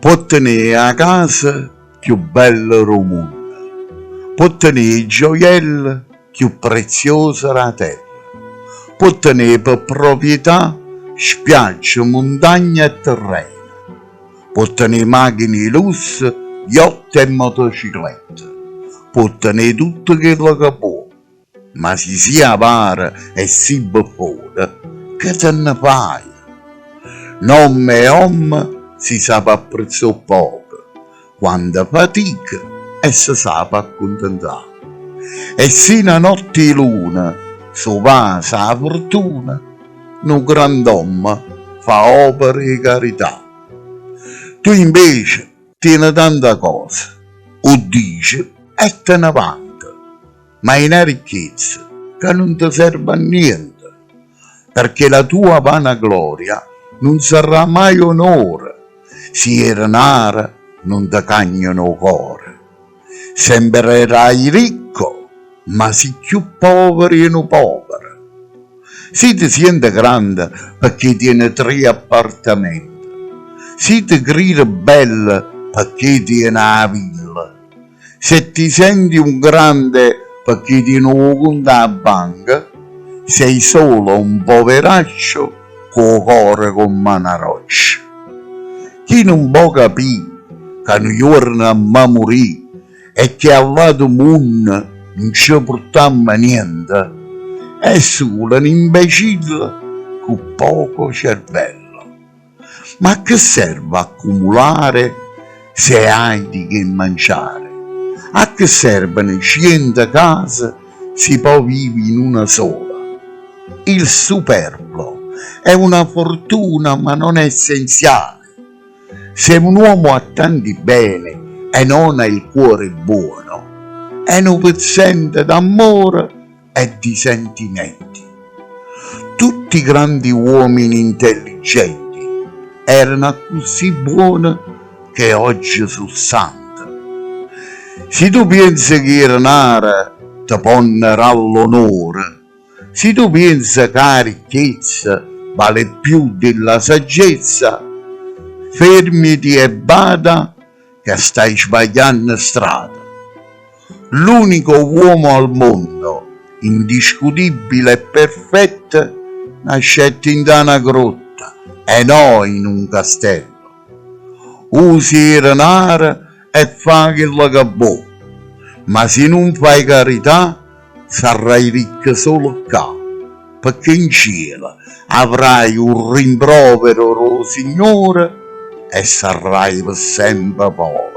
Può tenere la casa più bella del mondo, può tenere i gioielli più preziosi della terra, può tenere per proprietà spiagge, montagne e terreni, può tenere macchine di lusso, yacht e motociclette, può tenere tutto quello che può, ma se si avara e si buffona, che te ne fai? Nome e om si sa apprezzare poco, quando fatica e si sa accontentare. E se una notte di luna su va sa fortuna, un grand'uomo fa opere di carità. Tu invece tieni tanta cosa, o dici e te ne vanta, ma è una ricchezza che non ti serve a niente, perché la tua vanagloria non sarà mai onore, si era nara non ti cagnano cuore, sembrerai ricco, ma si più poveri e no povero. Si ti sente grande perché tiene 3 appartamenti, si ti grida bella perché tiene una villa, se ti senti un grande perché tiene un conto a banca, sei solo un poveraccio con cuore come una roccia. Chi non può capire che un giorno a morire e che al lato mondo non ci portiamo niente, è solo un imbecille con poco cervello. Ma che serve accumulare se hai di che mangiare? A che servono 100 case se poi vivi in una sola? Il superfluo è una fortuna ma non è essenziale. Se un uomo ha tanti beni e non ha il cuore buono, è un pezzente d'amore e di sentimenti. Tutti i grandi uomini intelligenti erano così buoni che oggi sono santi. Se tu pensi che il denaro ti ponderà l'onore, se tu pensi che la ricchezza vale più della saggezza, fermiti e bada che stai sbagliando strada. L'unico uomo al mondo, indiscutibile e perfetto, nasce in una grotta e non in un castello. Usi il denaro e fa quello che vuoi, ma se non fai carità sarai ricco solo qua, perché in cielo avrai un rimprovero del Signore e sarai per sempre povero.